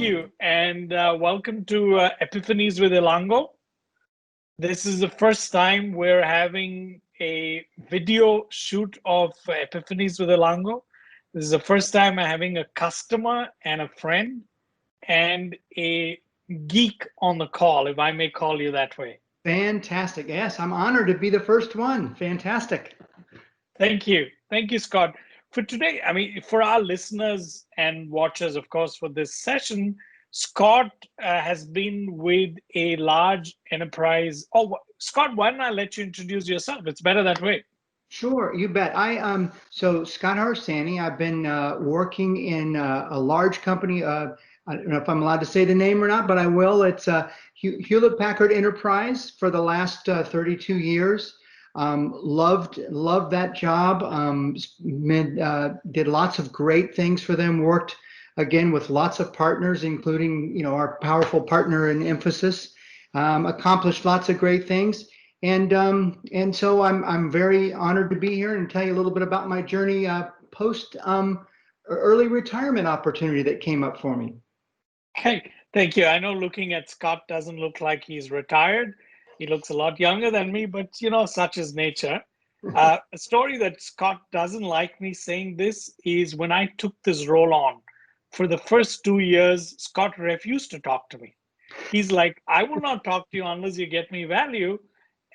you, and welcome to Epiphanies with Elango. This is the first time we're having a video shoot of Epiphanies with Elango. This is the first time I'm having a customer and a friend and a geek on the call, if I may call you that way. Fantastic. Yes, I'm honored to be the first one. Fantastic. Thank you. Thank you, Scott. For today, for our listeners and watchers, of course, for this session, Scott has been with a large enterprise. Oh, Scott, why don't I let you introduce yourself? It's better that way. Sure, you bet. So Scott Harsany. I've been working in a large company. I don't know if I'm allowed to say the name or not, but I will. It's Hewlett Packard Enterprise for the last 32 years. Loved that job. Did lots of great things for them. Worked again with lots of partners, including our powerful partner in Emphasis. Accomplished lots of great things, and so I'm very honored to be here and tell you a little bit about my journey post early retirement opportunity that came up for me. Hey, thank you. I know looking at Scott doesn't look like he's retired. He looks a lot younger than me, but such is nature. A story that Scott doesn't like me saying this is when I took this role on, for the first 2 years, Scott refused to talk to me. He's like, I will not talk to you unless you get me value.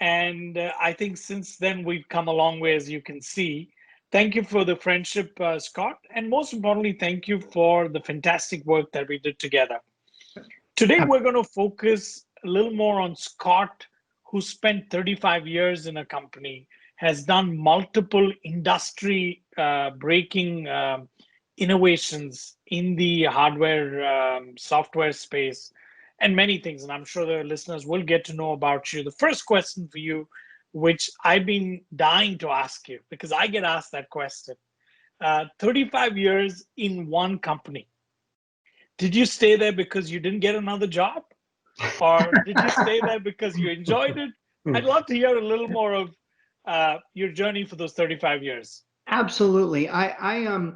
And I think since then, we've come a long way, as you can see. Thank you for the friendship, Scott. And most importantly, thank you for the fantastic work that we did together. Today, we're going to focus a little more on Scott, who spent 35 years in a company, has done multiple industry breaking innovations in the hardware, software space, and many things. And I'm sure the listeners will get to know about you. The first question for you, which I've been dying to ask you, because I get asked that question, 35 years in one company. Did you stay there because you didn't get another job? Or did you stay there because you enjoyed it? I'd love to hear a little more of your journey for those 35 years. Absolutely. I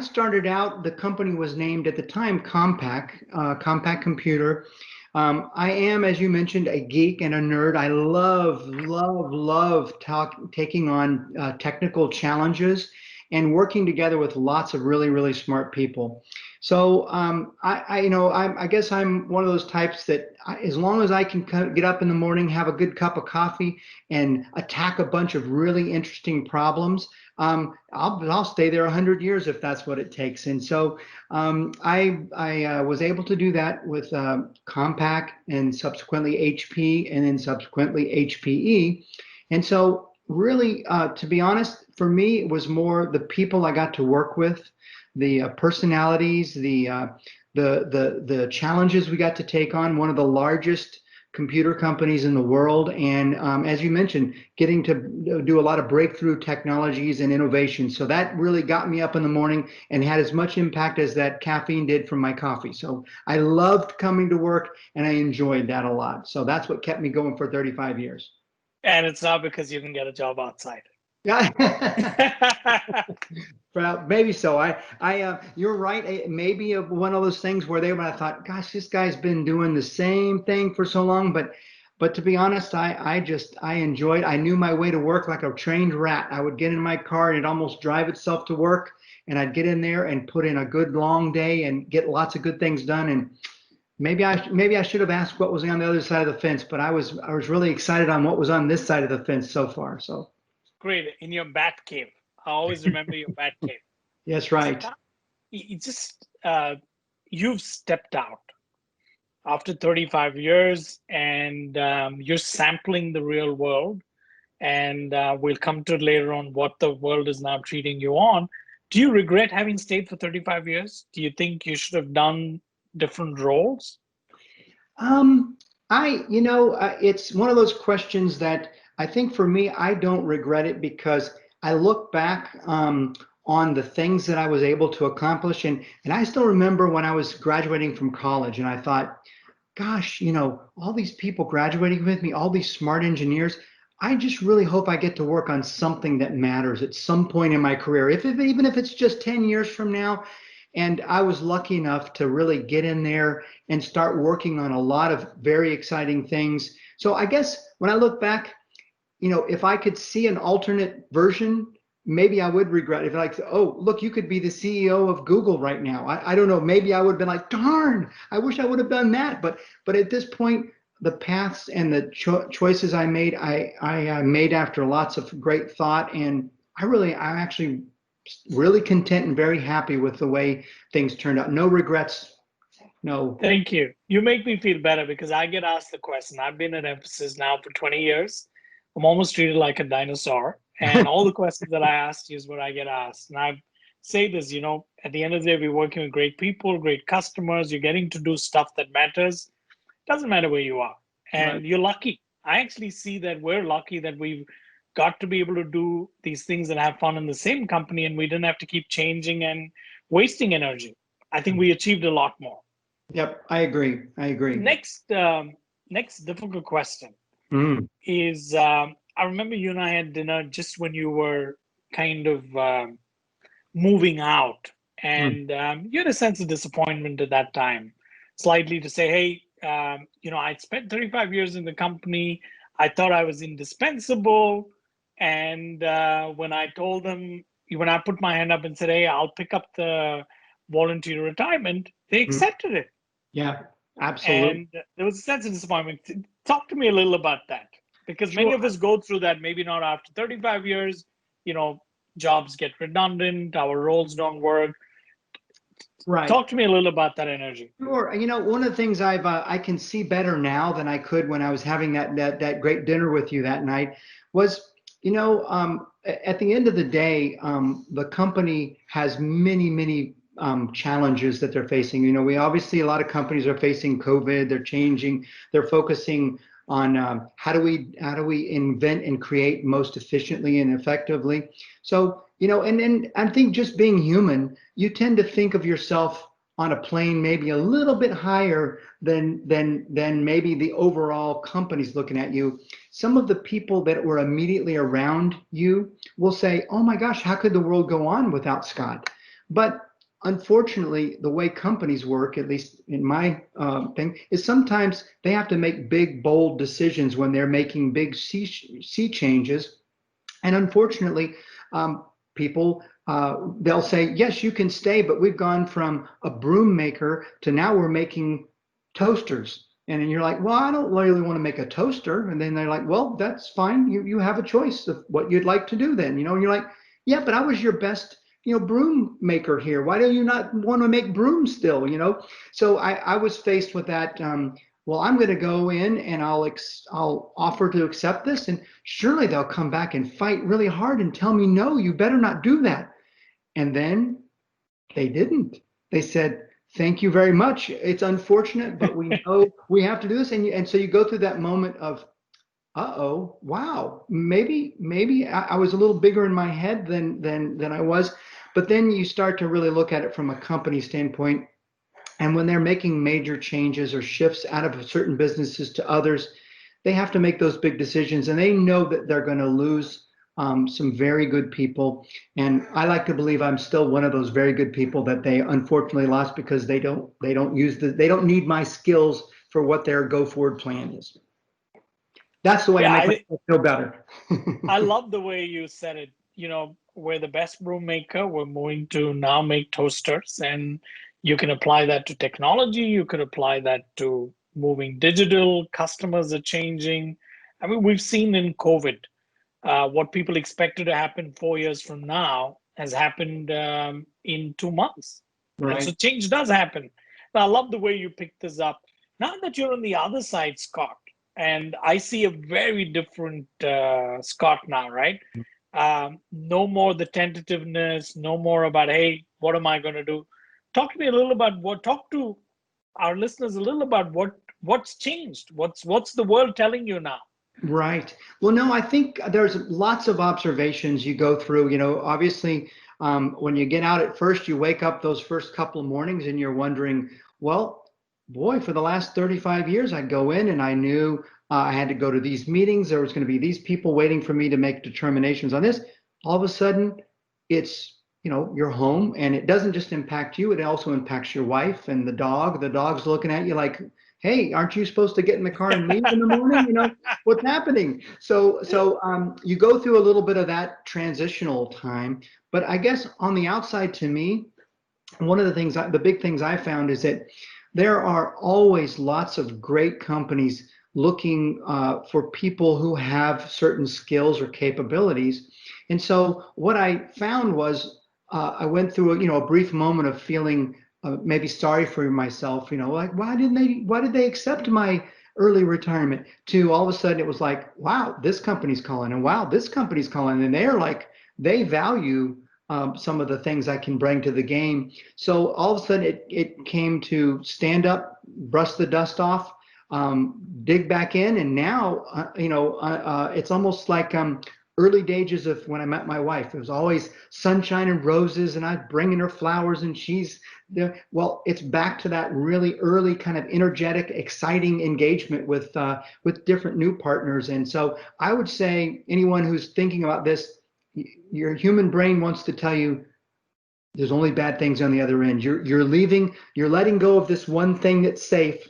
started out, the company was named at the time Compaq Computer. I am, as you mentioned, a geek and a nerd. I love taking on technical challenges and working together with lots of really smart people. So I guess I'm one of those types that as long as I can get up in the morning, have a good cup of coffee, and attack a bunch of really interesting problems, I'll stay there 100 years if that's what it takes. And so I was able to do that with Compaq and subsequently HP and then subsequently HPE. And so really, to be honest, for me, it was more the people I got to work with, the personalities, the challenges we got to take on. One of the largest computer companies in the world, and as you mentioned, getting to do a lot of breakthrough technologies and innovation. So that really got me up in the morning and had as much impact as that caffeine did from my coffee. So I loved coming to work and I enjoyed that a lot. So that's what kept me going for 35 years. And it's not because you can get a job outside. Yeah. Well, maybe so. You're right. Maybe one of those things where I thought, gosh, this guy's been doing the same thing for so long. But to be honest, I enjoyed. I knew my way to work like a trained rat. I would get in my car and it'd almost drive itself to work, and I'd get in there and put in a good long day and get lots of good things done. And maybe I should have asked what was on the other side of the fence, but I was really excited on what was on this side of the fence so far. So. Great. In your bat cave. I always remember your bat cave. Yes, right. You've stepped out after 35 years and you're sampling the real world. And we'll come to it later on what the world is now treating you on. Do you regret having stayed for 35 years? Do you think you should have done different roles? It's one of those questions that I think for me, I don't regret it because I look back on the things that I was able to accomplish. And I still remember when I was graduating from college and I thought, gosh, all these people graduating with me, all these smart engineers, I just really hope I get to work on something that matters at some point in my career, even if it's just 10 years from now. And I was lucky enough to really get in there and start working on a lot of very exciting things. So I guess when I look back, if I could see an alternate version, maybe I would regret it. If like, oh, look, you could be the CEO of Google right now. I don't know. Maybe I would have been like, darn, I wish I would have done that. But at this point, the paths and the choices I made, I made after lots of great thought, and I'm actually really content and very happy with the way things turned out. No regrets. No. Thank you. You make me feel better because I get asked the question. I've been at Emphasis now for 20 years. I'm almost treated like a dinosaur. And all the questions that I asked you is what I get asked. And I say this, at the end of the day, we're working with great people, great customers. You're getting to do stuff that matters. Doesn't matter where you are. Right. And you're lucky. I actually see that we're lucky that we've got to be able to do these things and have fun in the same company, and we didn't have to keep changing and wasting energy. I think we achieved a lot more. Yep, I agree. I agree. Next difficult question Mm, is I remember you and I had dinner just when you were kind of moving out, mm, and you had a sense of disappointment at that time, slightly to say, hey, I'd spent 35 years in the company. I thought I was indispensable. And when I put my hand up and said, hey, I'll pick up the voluntary retirement, they mm. accepted it. Yeah, absolutely. And there was a sense of disappointment. Talk to me a little about that, because many Sure. of us go through that, maybe not after 35 years, you know, jobs get redundant, our roles don't work. Right. Talk to me a little about that energy. Sure. One of the things I can see better now than I could when I was having that great dinner with you that night was, at the end of the day, the company has many challenges that they're facing. We obviously, a lot of companies are facing COVID. They're changing. They're focusing on how do we invent and create most efficiently and effectively. So, and I think just being human, you tend to think of yourself on a plane maybe a little bit higher than maybe the overall company's looking at you. Some of the people that were immediately around you will say, oh my gosh, how could the world go on without Scott? But unfortunately, the way companies work, at least in my thing, is sometimes they have to make big, bold decisions when they're making big sea changes. And unfortunately, people, they'll say, yes, you can stay, but we've gone from a broom maker to now we're making toasters. And then you're like, well, I don't really want to make a toaster. And then they're like, well, that's fine. You have a choice of what you'd like to do then, and you're like, yeah, but I was your best, broom maker here. Why do you not want to make brooms still, So I was faced with that. Well, I'm going to go in and I'll offer to accept this, and surely they'll come back and fight really hard and tell me, no, you better not do that. And then they didn't. They said, thank you very much. It's unfortunate, but we know we have to do this. And so you go through that moment of, uh-oh, wow, maybe I was a little bigger in my head than I was. But then you start to really look at it from a company standpoint. And when they're making major changes or shifts out of certain businesses to others, they have to make those big decisions, and they know that they're going to lose some very good people. And I like to believe I'm still one of those very good people that they unfortunately lost because they don't need my skills for what their go forward plan is. That's the way I Yeah, make myself feel better. I love the way you said it. We're the best broom maker. We're moving to now make toasters, and you can apply that to technology. You could apply that to moving digital. Customers are changing. I mean, we've seen in COVID what people expected to happen 4 years from now has happened in 2 months. And so Right. change does happen. And I love the way you picked this up. Now that you're on the other side, Scott, and I see a very different Scott now, right? No more the tentativeness, no more about, hey, what am I going to do? Talk to me a little about talk to our listeners a little about what's changed. What's the world telling you now? Right. Well, no, I think there's lots of observations you go through. Obviously, when you get out at first, you wake up those first couple of mornings and you're wondering, well, boy, for the last 35 years, I'd go in and I knew I had to go to these meetings. There was going to be these people waiting for me to make determinations on this. All of a sudden, it's your home, and it doesn't just impact you, it also impacts your wife and the dog. The dog's looking at you like, hey, aren't you supposed to get in the car and leave in the morning? What's happening? So you go through a little bit of that transitional time. But I guess on the outside, to me, one of the big things I found is that there are always lots of great companies looking for people who have certain skills or capabilities. And so what I found was I went through a brief moment of feeling maybe sorry for myself, like why did they accept my early retirement? To all of a sudden it was like, wow, this company's calling, and wow, this company's calling, and they value some of the things I can bring to the game. So all of a sudden it came to stand up, brush the dust off, dig back in, and now it's almost like early days of when I met my wife. It was always sunshine and roses, and I'd bringing her flowers, and she's there. Well, it's back to that really early kind of energetic, exciting engagement with different new partners. And so I would say anyone who's thinking about this, your human brain wants to tell you there's only bad things on the other end. You're letting go of this one thing that's safe,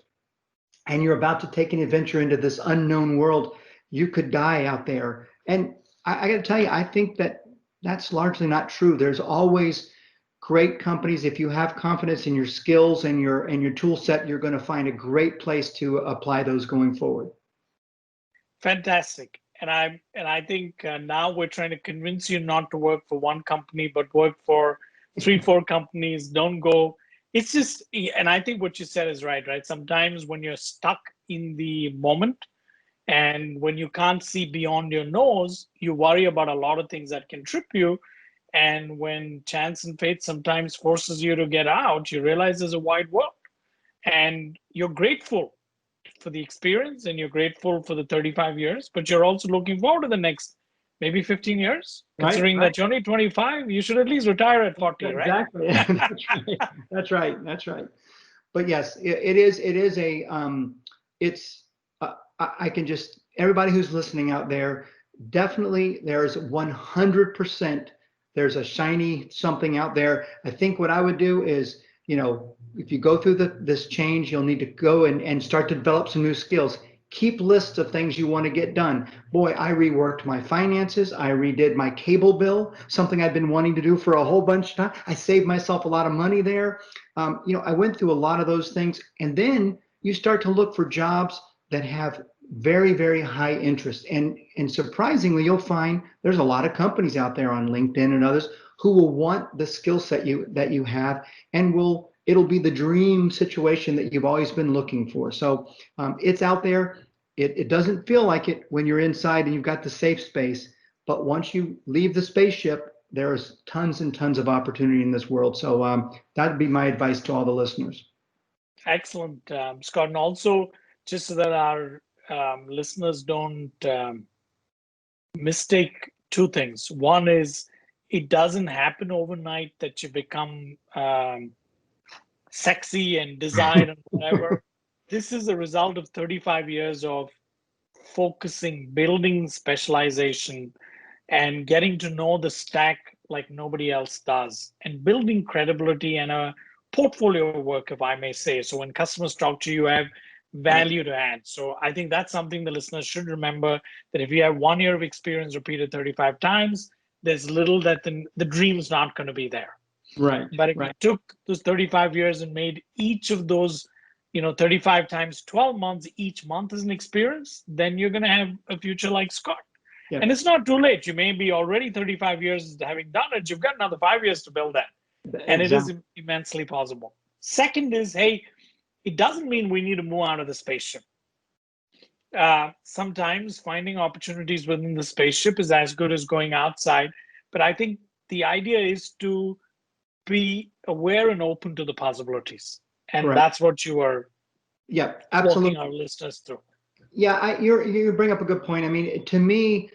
and you're about to take an adventure into this unknown world. You could die out there. And I got to tell you, I think that's largely not true. There's always great companies. If you have confidence in your skills and your tool set, you're going to find a great place to apply those going forward. Fantastic. And I think now we're trying to convince you not to work for one company, but work for 3, 4 companies. Don't go. It's just, and I think what you said is right, right? Sometimes when you're stuck in the moment and when you can't see beyond your nose, you worry about a lot of things that can trip you. And when chance and fate sometimes forces you to get out, you realize there's a wide world, and you're grateful for the experience and you're grateful for the 35 years, but you're also looking forward to the next maybe 15 years. Right, Considering right. that you're only 25, you should at least retire at 40, right? Exactly. That's right. But yes, it is it's I can just, everybody who's listening out there, definitely there's 100%, there's a shiny something out there. I think what I would do is, if you go through this change, you'll need to go and start to develop some new skills. Keep lists of things you want to get done. Boy, I reworked my finances. I redid my cable bill, something I've been wanting to do for a whole bunch of time. I saved myself a lot of money there. I went through a lot of those things. And then you start to look for jobs that have very, very high interest. And surprisingly, you'll find there's a lot of companies out there on LinkedIn and others who will want the skill set that you have, and it'll be the dream situation that you've always been looking for. So it's out there. It doesn't feel like it when you're inside and you've got the safe space, but once you leave the spaceship, there's tons and tons of opportunity in this world. So that'd be my advice to all the listeners. Excellent, Scott. And also, just so that our listeners don't mistake two things. One is it doesn't happen overnight that you become sexy and desired and whatever. This is a result of 35 years of focusing, building specialization, and getting to know the stack like nobody else does, and building credibility and a portfolio of work, if I may say. So when customers talk to you, you have Right. value to add. So I think that's something the listeners should remember, that if you have 1 year of experience repeated 35 times, there's little that the dream's not going to be there. Right. But if you Right. took those 35 years and made each of those, 35 times 12 months, each month as an experience, then you're going to have a future like Scott. Yeah. And it's not too late. You may be already 35 years having done it. You've got another 5 years to build that. And it is Exactly. immensely possible. Second is, hey, it doesn't mean we need to move out of the spaceship. Sometimes finding opportunities within the spaceship is as good as going outside. But I think the idea is to be aware and open to the possibilities. And Correct. that's what you are Yeah, walking absolutely. our listeners through. Yeah, you bring up a good point. I mean, to me,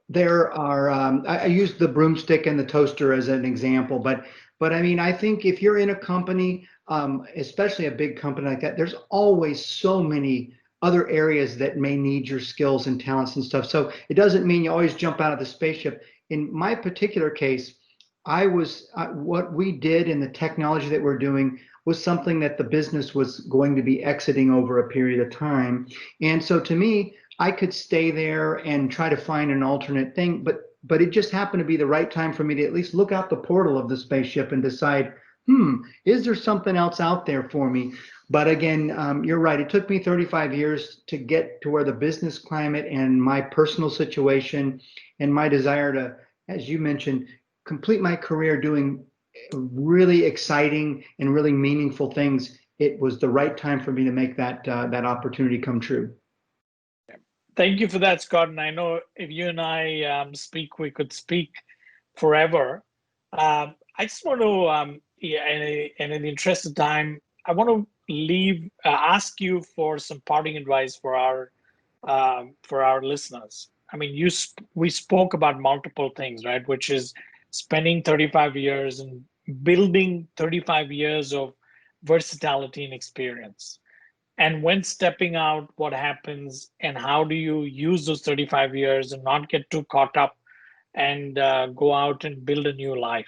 there are. I use the broomstick and the toaster as an example, but I mean, I think if you're in a company, especially a big company like that, there's always so many other areas that may need your skills and talents and stuff. So it doesn't mean you always jump out of the spaceship. in my particular case, I was what we did and the technology that we're doing was something that the business was going to be exiting over a period of time. And so to me, I could stay there and try to find an alternate thing, but it just happened to be the right time for me to at least look out the portal of the spaceship and decide, is there something else out there for me? But again, you're right. It took me 35 years to get to where the business climate and my personal situation and my desire to, as you mentioned, complete my career doing really exciting and really meaningful things. It was the right time for me to make that opportunity come true. Thank you for that, Scott. And I know if you and I speak, we could speak forever. I just want to, yeah, and in the interest of time, I want to ask you for some parting advice for our listeners. I mean, we spoke about multiple things, right? Which is spending 35 years and building 35 years of versatility and experience. And when stepping out, what happens, and how do you use those 35 years and not get too caught up and go out and build a new life?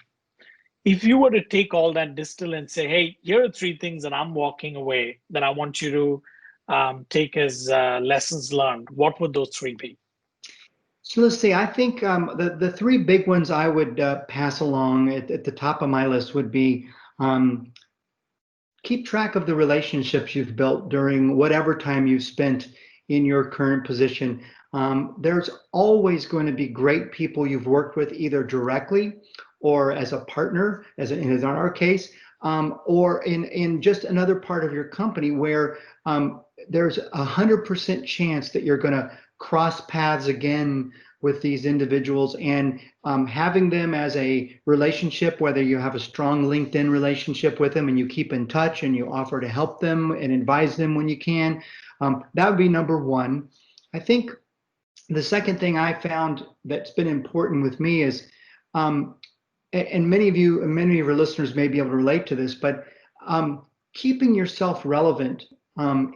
If you were to take all that, distill, and say, hey, here are three things that I'm walking away that I want you to take as lessons learned, what would those three be? So let's see. I think the three big ones I would pass along at the top of my list would be um, keep track of the relationships you've built during whatever time you've spent in your current position. There's always going to be great people you've worked with either directly or as a partner, as in our case, or in just another part of your company where there's 100% chance that you're going to cross paths again with these individuals, and having them as a relationship, whether you have a strong LinkedIn relationship with them and you keep in touch and you offer to help them and advise them when you can, that would be number one. I think the second thing I found that's been important with me is, and many of your listeners may be able to relate to this, but keeping yourself relevant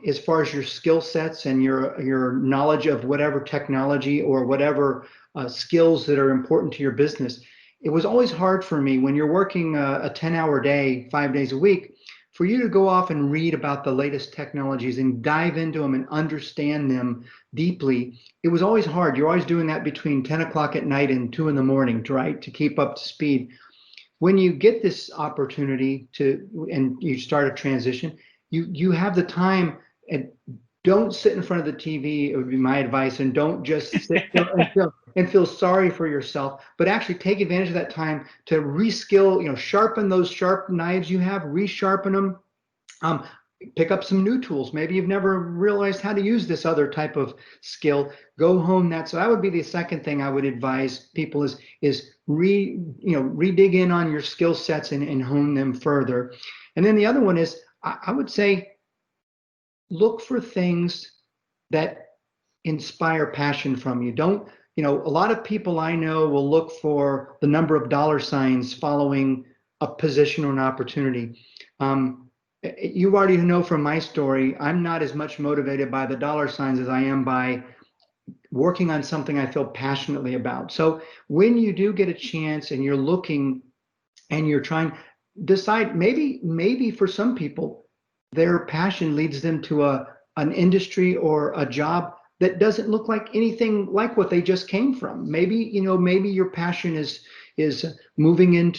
as far as your skill sets and your knowledge of whatever technology or whatever skills that are important to your business. It was always hard for me when you're working a 10-hour day, 5 days a week, for you to go off and read about the latest technologies and dive into them and understand them deeply. It was always hard. You're always doing that between 10 o'clock at night and 2 in the morning, right, to keep up to speed. When you get this opportunity and you start a transition, you have the time, and don't sit in front of the TV. It would be my advice, and don't just sit and feel sorry for yourself, but actually take advantage of that time to reskill, sharpen those sharp knives you have, resharpen them. Um, Pick up some new tools. Maybe you've never realized how to use this other type of skill. Go hone that. So that would be the second thing I would advise people is re-dig in on your skill sets and hone them further. And then the other one is I would say look for things that inspire passion from you. Don't, a lot of people I know will look for the number of dollar signs following a position or an opportunity. You already know from my story, I'm not as much motivated by the dollar signs as I am by working on something I feel passionately about. So when you do get a chance and you're looking and you're trying, decide maybe for some people, their passion leads them to an industry or a job that doesn't look like anything like what they just came from. Maybe your passion is moving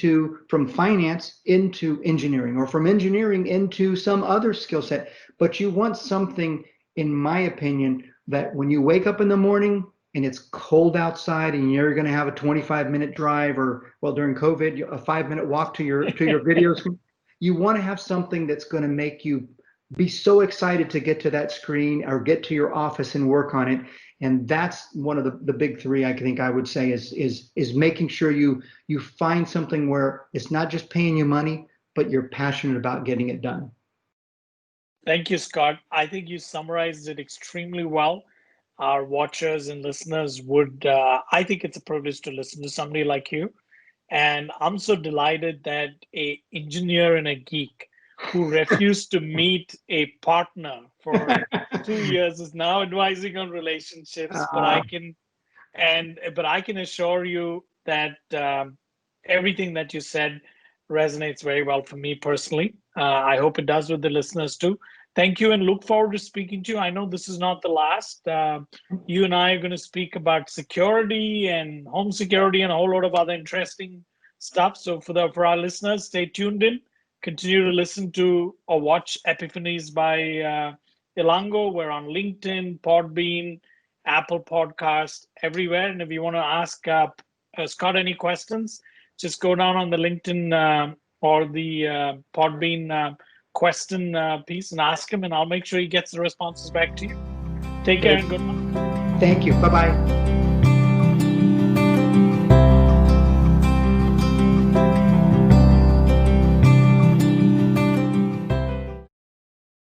from finance into engineering, or from engineering into some other skill set. But you want something, in my opinion, that when you wake up in the morning and it's cold outside and you're going to have a 25-minute drive, or, well, during COVID, a 5-minute walk to your video screen, you want to have something that's going to make you be so excited to get to that screen or get to your office and work on it. And that's one of the big three I think I would say is making sure you find something where it's not just paying you money, but you're passionate about getting it done. Thank you, Scott. I think you summarized it extremely well. Our watchers and listeners I think it's a privilege to listen to somebody like you. And I'm so delighted that a engineer and a geek who refused to meet a partner for 2 years is now advising on relationships. But I can assure you that everything that you said resonates very well for me personally. I hope it does with the listeners too. Thank you and look forward to speaking to you. I know this is not the last. You and I are going to speak about security and home security and a whole lot of other interesting stuff. So for our listeners, stay tuned in. Continue to listen to or watch Epiphanies by Ilango. We're on LinkedIn, Podbean, Apple Podcast, everywhere. And if you want to ask Scott any questions, just go down on the LinkedIn or the Podbean question piece and ask him, and I'll make sure he gets the responses back to you. Take care and good luck. Thank you. Bye-bye.